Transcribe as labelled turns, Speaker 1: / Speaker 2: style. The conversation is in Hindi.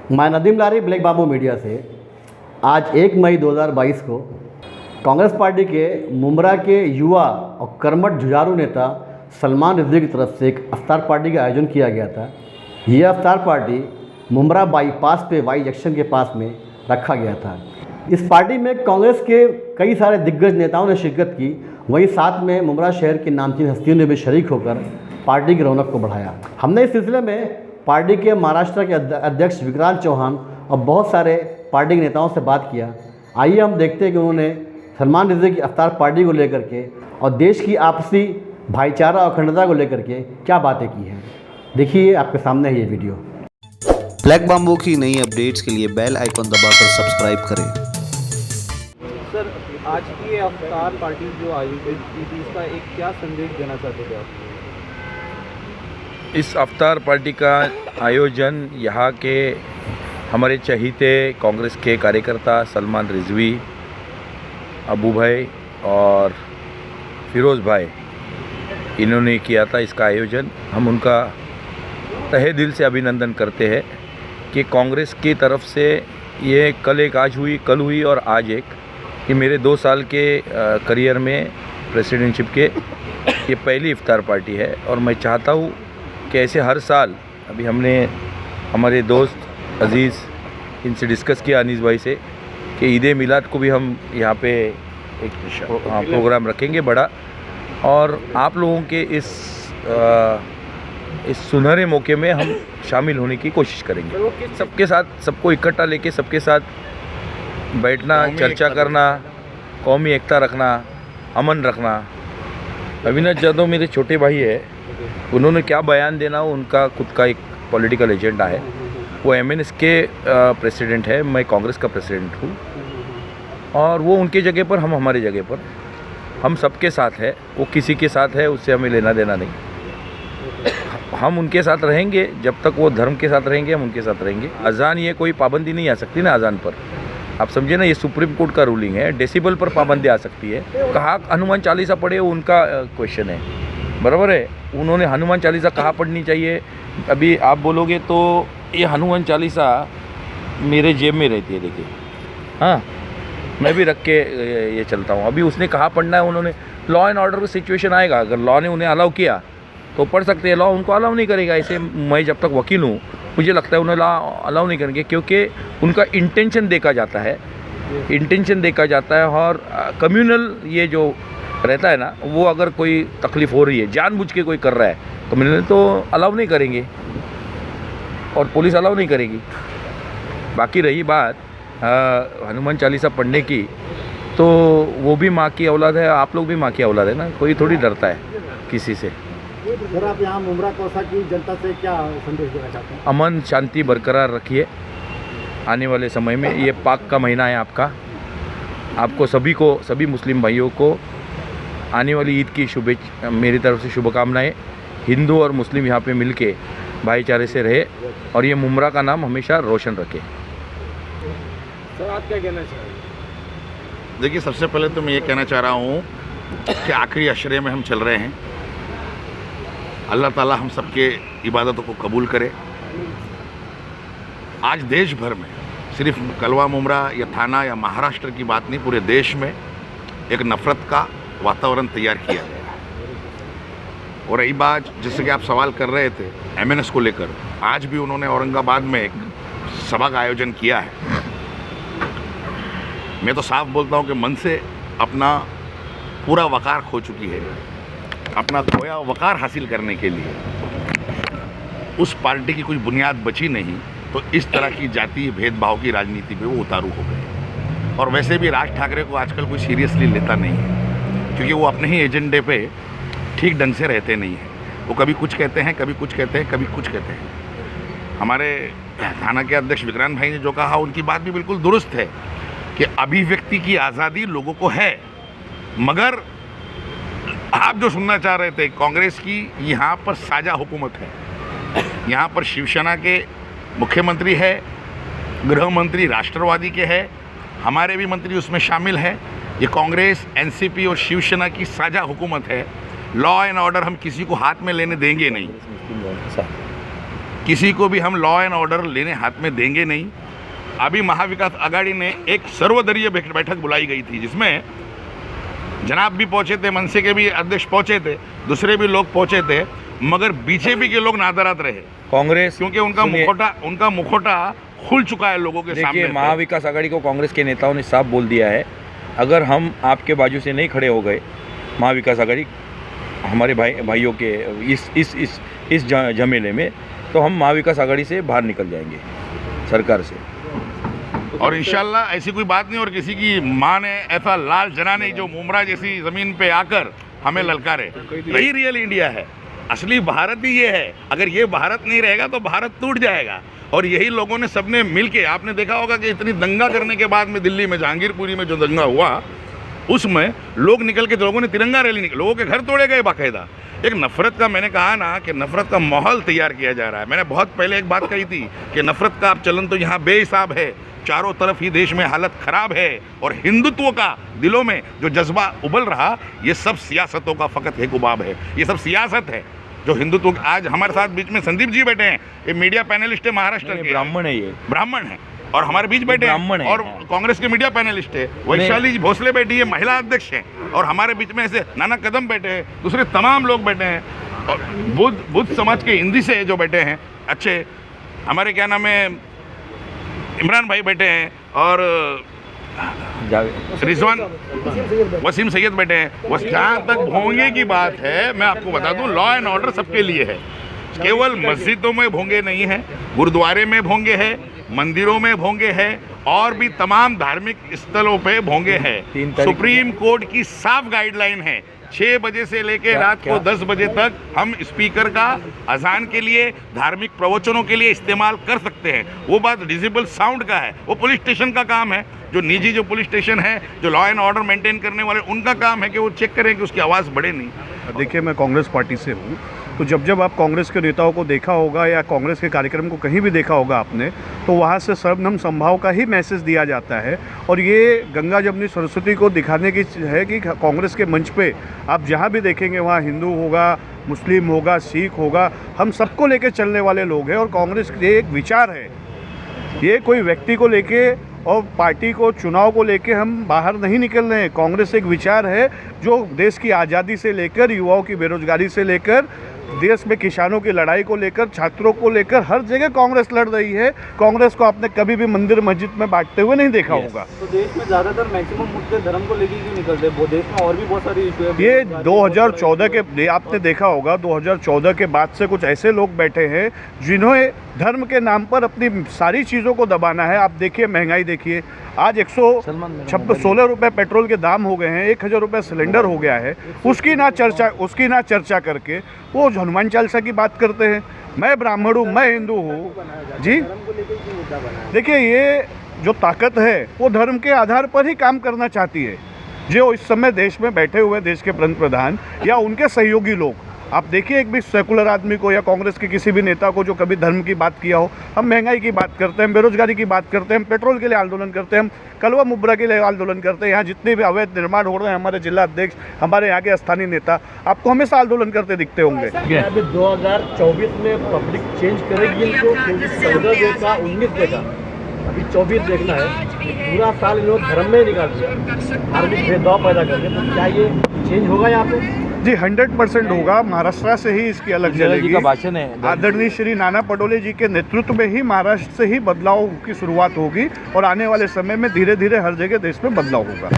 Speaker 1: मैं नदीम लारी ब्लैक बाम्बू मीडिया से। आज 1 मई 2022 को कांग्रेस पार्टी के मुमरा के युवा और कर्मठ जुझारू नेता सलमान रिजवी की तरफ से एक अफ्तार पार्टी का आयोजन किया गया था। यह अफ्तार पार्टी मुमरा बाईपास पे वाई जंक्शन के पास में रखा गया था। इस पार्टी में कांग्रेस के कई सारे दिग्गज नेताओं ने शिरकत की, वहीं साथ में मुमरा शहर की नामचीन हस्तियों ने भी शरीक होकर पार्टी की रौनक को बढ़ाया। हमने इस सिलसिले में पार्टी के महाराष्ट्र के अध्यक्ष विक्रांत चौहान और बहुत सारे पार्टी के नेताओं से बात किया। आइए हम देखते हैं कि उन्होंने सलमान रिजवी की अफ्तार पार्टी को लेकर के और देश की आपसी भाईचारा और अखंडता को लेकर के क्या बातें की हैं। देखिए आपके सामने है ये वीडियो।
Speaker 2: ब्लैक बाम्बू की नई अपडेट्स के लिए बेल आइकन दबाकर सब्सक्राइब करें।
Speaker 3: सर, आज की ये अफ्तार पार्टी जो आयोजित की थी, इसका एक क्या संदेश देना चाहते थे आप?
Speaker 4: इस अफ्तार पार्टी का आयोजन यहाँ के हमारे चहीते कांग्रेस के कार्यकर्ता सलमान रिजवी, अबू भाई और फिरोज़ भाई, इन्होंने किया था। इसका आयोजन हम उनका तहे दिल से अभिनंदन करते हैं कि कांग्रेस की तरफ से ये कल हुई और आज एक, कि मेरे 2 साल के करियर में प्रेसिडेंटशिप के ये पहली इफ्तार पार्टी है। और मैं चाहता हूँ कि ऐसे हर साल, अभी हमने हमारे दोस्त अजीज़ इनसे डिस्कस किया, अनीस भाई से, कि ईद मिलाद को भी हम यहाँ पे एक प्रोग्राम रखेंगे बड़ा, और आप लोगों के इस सुनहरे मौके में हम शामिल होने की कोशिश करेंगे। सबके साथ, सबको इकट्ठा लेके सबके साथ बैठना, चर्चा करना, कौमी एकता रखना, अमन रखना। अविनाश यादव मेरे छोटे भाई है, उन्होंने क्या बयान देना हो, उनका खुद का एक पॉलिटिकल एजेंडा है। वो MNS के प्रेसिडेंट है, मैं कांग्रेस का प्रेसिडेंट हूँ, और वो उनके जगह पर, हम हमारे जगह पर, हम सबके साथ है। वो किसी के साथ है, उससे हमें लेना देना नहीं। हम उनके साथ रहेंगे जब तक वो धर्म के साथ रहेंगे, हम उनके साथ रहेंगे। अजान, ये कोई पाबंदी नहीं आ सकती ना अजान पर, आप समझे ना, ये सुप्रीम कोर्ट का रूलिंग है। डेसिबल पर पाबंदी आ सकती है। कहाँ हनुमान चालीसा पढ़े, उनका क्वेश्चन है, बराबर है। उन्होंने हनुमान चालीसा कहाँ पढ़नी चाहिए, अभी आप बोलोगे तो ये हनुमान चालीसा मेरे जेब में रहती है, देखिए, हाँ, मैं भी रख के ये चलता हूँ। अभी उसने कहाँ पढ़ना है, उन्होंने लॉ एंड ऑर्डर का सिचुएशन आएगा, अगर लॉ ने उन्हें अलाउ किया तो पढ़ सकते हैं, लॉ उनको अलाउ नहीं करेगा। ऐसे मैं जब तक वकील हूँ, मुझे लगता है उन्हें लॉ अलाउ नहीं करेंगे, क्योंकि उनका इंटेंशन देखा जाता है, और कम्युनल ये जो रहता है ना, वो अगर कोई तकलीफ़ हो रही है, जानबूझ के कोई कर रहा है कम्युनल, तो अलाउ नहीं करेंगे और पुलिस अलाउ नहीं करेगी। बाकी रही बात हनुमान चालीसा पढ़ने की, तो वो भी माँ की औलाद है, आप लोग भी माँ की औलाद है ना, कोई थोड़ी डरता है किसी से।
Speaker 1: सर, आप यहाँ मुमरा कौसा की जनता से क्या संदेश देना चाहते हैं?
Speaker 4: अमन शांति बरकरार रखिए। आने वाले समय में ये पाक का महीना है आपका, आपको सभी को, सभी मुस्लिम भाइयों को आने वाली ईद की मेरी तरफ से शुभकामनाएं। हिंदू और मुस्लिम यहाँ पे मिलके भाईचारे से रहे और ये मुमरा का नाम हमेशा रोशन रखे।
Speaker 3: सर, आप क्या कहना चाहेंगे?
Speaker 5: देखिए, सबसे पहले तो मैं ये कहना चाह रहा हूँ कि आखिरी अशरे में हम चल रहे हैं। अल्लाह ताला हम सबके इबादतों को कबूल करे। आज देश भर में, सिर्फ कलवा मुमरा या थाना या महाराष्ट्र की बात नहीं, पूरे देश में एक नफ़रत का वातावरण तैयार किया गया है। और रही बात, जैसे कि आप सवाल कर रहे थे MNS को लेकर, आज भी उन्होंने औरंगाबाद में एक सभा का आयोजन किया है। मैं तो साफ बोलता हूँ कि मन से अपना पूरा वक़ार खो चुकी है। अपना खोया वक़ार हासिल करने के लिए उस पार्टी की कुछ बुनियाद बची नहीं, तो इस तरह की जातीय भेदभाव की राजनीति पे वो उतारू हो गए। और वैसे भी राज ठाकरे को आजकल कोई सीरियसली लेता नहीं है, क्योंकि वो अपने ही एजेंडे पे ठीक ढंग से रहते नहीं हैं। वो कभी कुछ कहते हैं, कभी कुछ कहते हैं, कभी कुछ कहते हैं। हमारे थाना के अध्यक्ष विक्रांत भाई ने जो कहा, उनकी बात भी बिल्कुल दुरुस्त है कि अभिव्यक्ति की आज़ादी लोगों को है, मगर आप जो सुनना चाह रहे थे, कांग्रेस की यहाँ पर साझा हुकूमत है। यहाँ पर शिवसेना के मुख्यमंत्री है, गृह मंत्री राष्ट्रवादी के हैं, हमारे भी मंत्री उसमें शामिल हैं। ये कांग्रेस, NCP और शिवसेना की साझा हुकूमत है। लॉ एंड ऑर्डर हम किसी को हाथ में लेने देंगे नहीं। किसी को भी हम लॉ एंड ऑर्डर लेने हाथ में देंगे नहीं। अभी महाविकास आघाड़ी ने एक सर्वदलीय बैठक बुलाई गई थी, जिसमें जनाब भी पहुंचे थे, मनसे के भी अध्यक्ष पहुंचे थे, दूसरे भी लोग पहुंचे थे, मगर बीजेपी के लोग नादारात रहे।
Speaker 4: कांग्रेस,
Speaker 5: क्योंकि उनका मुखौटा खुल चुका है लोगों के सामने।
Speaker 4: देखिए, महाविकास आघाड़ी को कांग्रेस के नेताओं ने साफ बोल दिया है, अगर हम आपके बाजू से नहीं खड़े हो गए, महाविकास आघाड़ी हमारे भाइयों के इस झमेले में, तो हम महाविकास आघाड़ी से बाहर निकल जाएंगे, सरकार से।
Speaker 5: और इंशाल्लाह ऐसी कोई बात नहीं, और किसी की माँ ने ऐसा लाल जना नहीं जो मुमरा जैसी ज़मीन पे आकर हमें ललकारे। यही रियल इंडिया है, असली भारत ही ये है। अगर ये भारत नहीं रहेगा तो भारत टूट जाएगा। और यही लोगों ने सबने मिलके, आपने देखा होगा कि इतनी दंगा करने के बाद में दिल्ली में जहांगीरपुरी में जो दंगा हुआ, उसमें लोग निकल के, लोगों ने तिरंगा रैली निकल, लोगों के घर तोड़े गए बाकायदा। एक नफरत का, मैंने कहा ना कि नफरत का माहौल तैयार किया जा रहा है। मैंने बहुत पहले एक बात कही थी कि नफरत का अब चलन तो यहाँ बेहिसाब है, चारों तरफ ही देश में हालत खराब है। और हिंदुत्व का दिलों में जो जज्बा उबल रहा, ये सब सियासतों का फ़कत एक उबाब है। ये सब सियासत है जो हिंदुत्व। आज हमारे साथ बीच में संदीप जी बैठे हैं, ये मीडिया पैनलिस्ट है महाराष्ट्र के,
Speaker 4: ब्राह्मण है, ये
Speaker 5: ब्राह्मण है, और हमारे बीच बैठे
Speaker 4: ब्राह्मण
Speaker 5: हैं,
Speaker 4: है,
Speaker 5: और कांग्रेस के मीडिया पैनलिस्ट है वैशाली जी भोसले बैठी है, महिला अध्यक्ष हैं, और हमारे बीच में ऐसे नाना कदम बैठे हैं, दूसरे तमाम लोग बैठे हैं, और बुद्ध समाज के हिंदी से जो बैठे हैं अच्छे, हमारे क्या नाम है, इमरान भाई बैठे हैं, और रिजवान वसीम सैयद बैठे हैं। बस जहाँ तक भोंगे की बात है, मैं आपको बता दूं, लॉ एंड ऑर्डर सबके लिए है। केवल मस्जिदों में भोंगे नहीं है, गुरुद्वारे में भोंगे हैं, मंदिरों में भोंगे हैं, और भी तमाम धार्मिक स्थलों पे भोंगे हैं। सुप्रीम कोर्ट की साफ गाइडलाइन है, 6 बजे से लेकर रात को 10 बजे तक हम स्पीकर का अजान के लिए, धार्मिक प्रवचनों के लिए इस्तेमाल कर सकते हैं। वो बात डिजिबल साउंड का है, वो पुलिस स्टेशन का काम है। जो निजी जो पुलिस स्टेशन है, जो लॉ एंड ऑर्डर मेंटेन करने वाले, उनका काम है कि वो चेक करें कि उसकी आवाज़ बढ़े नहीं।
Speaker 6: देखिए, मैं कांग्रेस पार्टी से हूँ, तो जब आप कांग्रेस के नेताओं को देखा होगा या कांग्रेस के कार्यक्रम को कहीं भी देखा होगा आपने, तो वहाँ से सर्वधर्म समभाव का ही मैसेज दिया जाता है। और ये गंगा जमुनी सरस्वती को दिखाने की है कि कांग्रेस के मंच पे आप जहाँ भी देखेंगे वहाँ हिंदू होगा, मुस्लिम होगा, सिख होगा, हम सबको लेके चलने वाले लोग हैं। और कांग्रेस ये एक विचार है, ये कोई व्यक्ति को लेके और पार्टी को, चुनाव को लेके हम बाहर नहीं निकल रहे हैं। कांग्रेस एक विचार है जो देश की आज़ादी से लेकर, युवाओं की बेरोजगारी से लेकर, देश में किसानों की लड़ाई को लेकर, छात्रों को लेकर, हर जगह कांग्रेस लड़ रही है। कांग्रेस को आपने कभी भी मंदिर मस्जिद में बांटते हुए नहीं देखा होगा।
Speaker 3: तो देश में ज़्यादातर मैक्सिमम मुद्दे धर्म को लेकर क्यों निकलते हैं? देश में और भी बहुत सारी इशू है।
Speaker 6: ये 2014 के, आपने देखा होगा 2014 के बाद से कुछ ऐसे लोग बैठे हैं जिन्होंने धर्म के नाम पर अपनी सारी चीज़ों को दबाना है। आप देखिए, महंगाई देखिए, आज 116 रुपये पेट्रोल के दाम हो गए हैं, 1000 रुपये सिलेंडर हो गया है। उसकी ना चर्चा करके वो हनुमान चालीसा की बात करते हैं। मैं ब्राह्मण हूँ, मैं हिंदू हूँ जी। देखिए, ये जो ताकत है वो धर्म के आधार पर ही काम करना चाहती है। जो इस समय देश में बैठे हुए देश के प्रधान या उनके सहयोगी लोग, आप देखिए एक भी सेकुलर आदमी को या कांग्रेस के किसी भी नेता को जो कभी धर्म की बात किया हो। हम महंगाई की बात करते हैं, बेरोजगारी की बात करते हैं, हम पेट्रोल के लिए आंदोलन करते हैं, हम कलवा मुब्रा के लिए आंदोलन करते हैं। यहाँ जितने भी अवैध निर्माण हो रहे हैं, हमारे जिला अध्यक्ष, हमारे यहाँ के स्थानीय नेता आपको हमेशा आंदोलन करते दिखते होंगे।
Speaker 1: अभी 2024 में पब्लिक चेंज करेगी इनको, क्योंकि 14 देखा, 19 देखा, अभी 24 देखना है। पूरा साल इन लोग धर्म में निकाल दिया, धार्मिक भेदभाव पैदा करके। तो क्या ये चेंज होगा यहाँ पे?
Speaker 6: जी 100% होगा। महाराष्ट्र से ही इसकी अलग चलेगी।
Speaker 4: का भाषण है,
Speaker 6: आदरणीय श्री नाना पटोले जी के नेतृत्व में ही महाराष्ट्र से ही बदलाव की शुरुआत होगी, और आने वाले समय में धीरे धीरे हर जगह देश में बदलाव होगा।